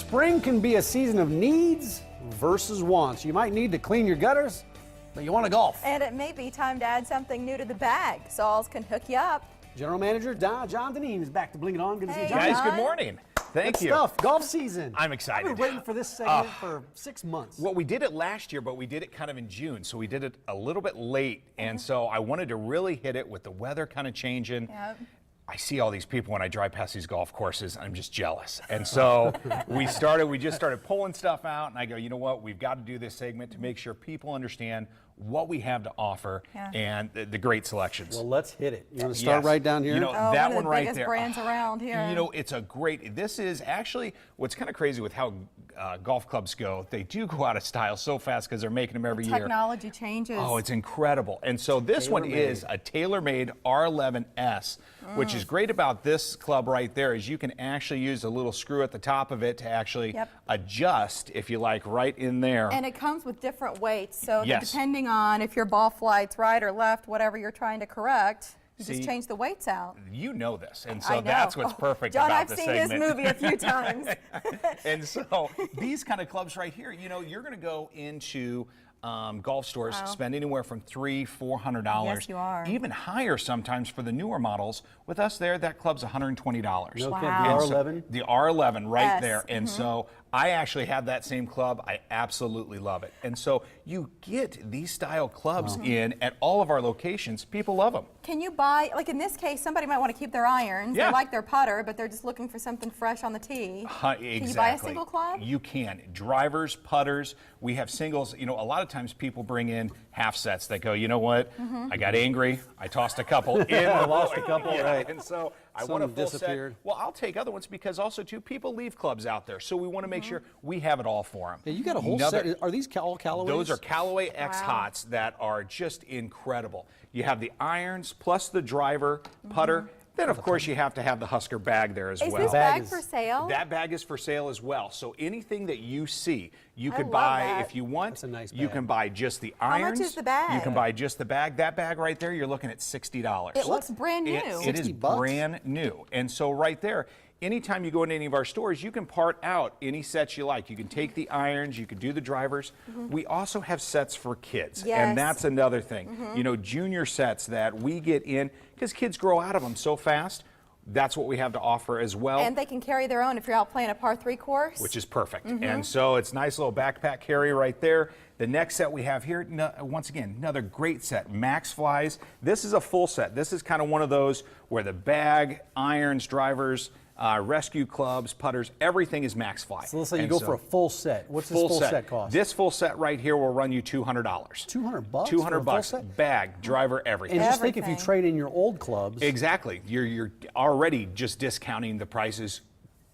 Spring can be a season of needs versus wants. You might need to clean your gutters, but you want to golf. And it may be time to add something new to the bag. Sauls can hook you up. General Manager John Dineen is back to Bling It On. Good to see you, Hey, John. Guys, good morning. Thank Good you. stuff. Golf season. I'm excited. I've been waiting for this segment for 6 months. Well, we did it last year, but we did it kind of in June, so we did it a little bit late, and so I wanted to really hit it with the weather kind of changing. Yep. I see all these people when I drive past these golf courses, I'm just jealous. And so we just started pulling stuff out, and I go, you know what, we've got to do this segment to make sure people understand what we have to offer and the great selections. Well, let's hit it. You want to start right down here? You know, one that of one the right biggest there. brands around here. You know, it's a great, this is actually what's kind of crazy with how golf clubs go. They do go out of style so fast because they're making them every year. Technology changes. Oh, it's incredible. And so this one is a tailor-made R11S, which is great about this club right there is you can actually use a little screw at the top of it to actually adjust, if you like, right in there. And it comes with different weights, so Yes. depending on if your ball flights right or left, whatever you're trying to correct, you See, just change the weights out. You know this, and I so know. that's what's perfect John, about I've the seen segment. this movie a few times. And so these kind of clubs right here, you know, you're going to go into golf stores, spend anywhere from $300–400. Yes, you are. Even higher sometimes for the newer models. With us there, that club's $120. No Wow. kidding. And The so- R11? the R11 right Yes. there. And so I actually have that same club. I absolutely love it. And so you get these style clubs in at all of our locations. People love them. Can you buy, like in this case, somebody might want to keep their irons. Yeah. They like their putter, but they're just looking for something fresh on the tee. Exactly. Can you buy a single club? You can. Drivers, putters, we have singles. You know, a lot of times people bring in half sets. They go, you know what? I got angry. I tossed a couple in. I lost a couple, right. And so I Some want a full disappeared. set. Well, I'll take other ones because also, too, people leave clubs out there. So we want to make sure we have it all for them. Yeah, you got a whole set. Are these all Callaways? Those are Callaway X Hots that are just incredible. You have the irons plus the driver, putter. Then, of course, you have to have the Husker bag there as Is well. this Bag bag is- for sale? That bag is for sale as well. So anything that you see, you could love buy that. if you want. That's a nice You bag. can buy just the How much irons. is the bag? You can buy just the bag. That bag right there, you're looking at $60. It looks brand new. It is $60? brand new. And so right there, anytime you go into any of our stores, you can part out any sets you like. You can take the irons, you can do the drivers. We also have sets for kids. Yes. And that's another thing. You know, junior sets that we get in, because kids grow out of them so fast. That's what we have to offer as well. And they can carry their own if you're out playing a par 3 course. Which is perfect. And so it's nice little backpack carry right there. The next set we have here, once again, another great set, Max Flies. This is a full set. This is kind of one of those where the bag, irons, drivers, rescue clubs, putters, everything is Max Fly. So let's say you go for a full set. What's this full set cost? This full set right here will run you $200. $200 for a 200 full bucks. set? Bag, driver, everything. And just think if you Everything. trade in your old clubs. Exactly. You're already just discounting the prices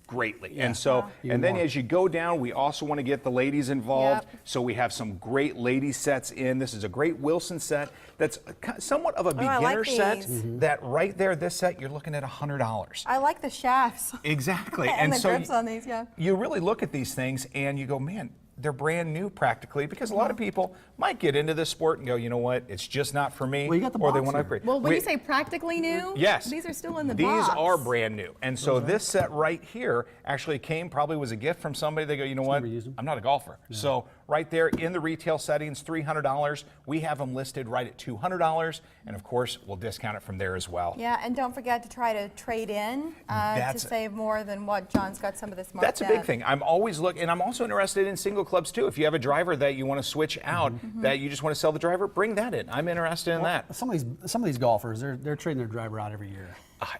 greatly. And so, Even and then more. as you go down, we also want to get the ladies involved. Yep. So we have some great lady sets in. This is a great Wilson set that's somewhat of a I like beginner set. these. That right there, this set, you're looking at $100. I like the shafts. Exactly. And the so grips on these, yeah. you really look at these things and you go, man, they're brand new practically, because a lot of people might get into this sport and go, you know what, it's just not for me. Well, you got the or they box want to here. upgrade. Well, when you say practically new, Yes. these are still in the These box. are brand new. And so this set right here actually probably was a gift from somebody. They go, you know what? Somebody used 'em. I'm not a golfer. So right there in the retail settings, $300. We have them listed right at $200. And of course, we'll discount it from there as well. Yeah, and don't forget to try to trade in to save more than what John's got some of this marked That's a big at. thing. I'm always looking, and I'm also interested in single clubs too. If you have a driver that you want to switch out, that you just want to sell the driver, bring that in. I'm interested in that. Some of these golfers, they're trading their driver out every year.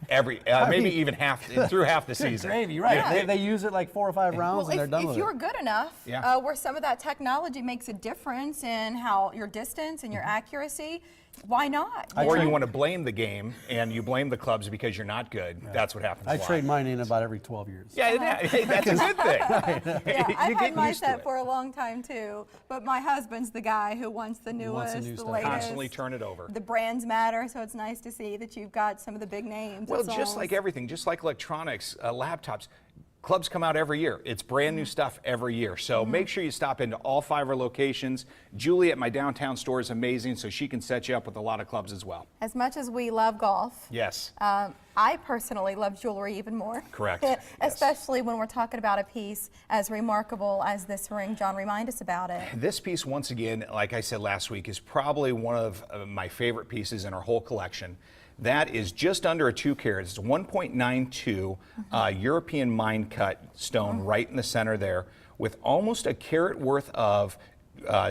Maybe even through half the season. Gravy, right? Yeah. They use it like 4 or 5 rounds Well, and they're done if with you're it. good enough, Yeah. where some of that technology makes a difference in how your distance and your accuracy, why not? Or you want to blame the game and you blame the clubs because you're not good. That's what happens. I a lot. trade mine in about every 12 years. Yeah, hey, that's a good thing. Yeah, You're I've had getting my used to set it. for a long time too, but my husband's the guy who wants the newest, the new the stuff. latest. Constantly turn it over. The brands matter, so it's nice to see that you've got some of the big names. Well, It's just all- like everything, just like electronics, laptops, clubs come out every year. It's brand new stuff every year. So make sure you stop into all 5 of our locations. Julie at my downtown store is amazing, so she can set you up with a lot of clubs as well. As much as we love golf, Yes. I personally love jewelry even more. Correct. Especially when we're talking about a piece as remarkable as this ring. John, remind us about it. This piece, once again, like I said last week, is probably one of my favorite pieces in our whole collection. That is just under a 2 carat. It's 1.92 European mine cut stone right in the center there, with almost a carat worth of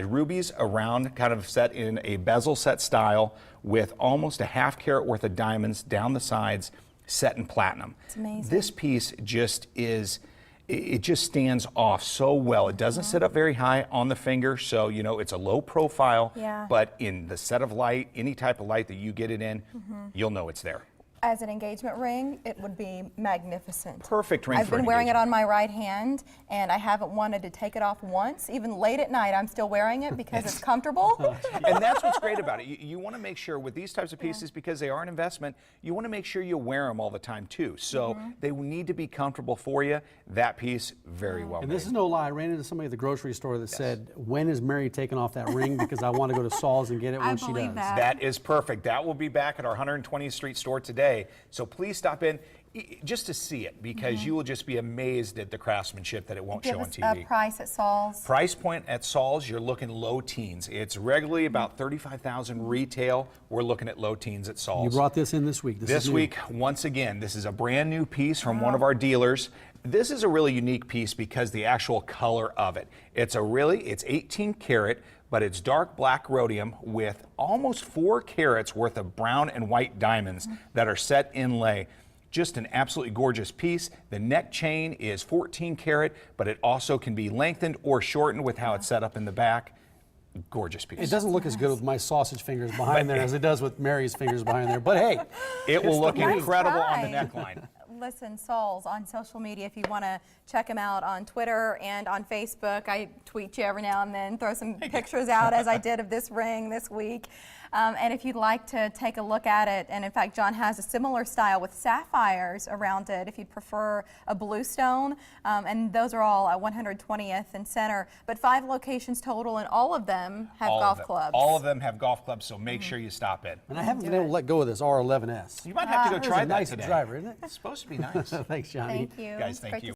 rubies around, kind of set in a bezel set style, with almost a ½ carat worth of diamonds down the sides, set in platinum. It's amazing. This piece just is, it just stands off so well. It doesn't sit up very high on the finger, so you know it's a low profile, but in the set of light, any type of light that you get it in, you'll know it's there. As an engagement ring, it would be magnificent. Perfect ring I've for been an wearing it engagement. on my right hand, and I haven't wanted to take it off once. Even late at night, I'm still wearing it because it's comfortable. And that's what's great about it. You want to make sure with these types of pieces, because they are an investment, you want to make sure you wear them all the time too. So they need to be comfortable for you. That piece, very well And made. this is no lie. I ran into somebody at the grocery store that said, when is Mary taking off that ring? Because I want to go to Saul's and get it when she believe does. that. That is perfect. That will be back at our 120th Street store today. So please stop in just to see it, because you will just be amazed at the craftsmanship that it won't Give show on us TV. a price at Saul's. Price point at Saul's, you're looking low teens. It's regularly about $35,000 retail. We're looking at low teens at Saul's. You brought this in this week. This is new. week, once again, this is a brand new piece from one of our dealers. This is a really unique piece because the actual color of it. It's 18 karat, but it's dark black rhodium with almost 4 carats worth of brown and white diamonds that are set inlay. Just an absolutely gorgeous piece. The neck chain is 14 karat, but it also can be lengthened or shortened with how it's set up in the back. Gorgeous piece. It doesn't look as good with my sausage fingers behind there as it does with Mary's fingers behind there. But hey, It will look Nice incredible on the try. neckline. Listen, Saul's on social media if you want to check him out on Twitter and on Facebook. I tweet you every now and then, throw some pictures out as I did of this ring this week. And if you'd like to take a look at it, and in fact, John has a similar style with sapphires around it if you'd prefer a blue stone. And those are all at 120th and Center, but 5 locations total, and all of them have golf clubs. All of them have golf clubs, so make sure you stop in. and I haven't been able to let go of this R11S. You might have to go It's try a that nice today. driver, isn't it? It's supposed to be nice. Thank Thanks, Johnny. you. Guys, It's thank great to you.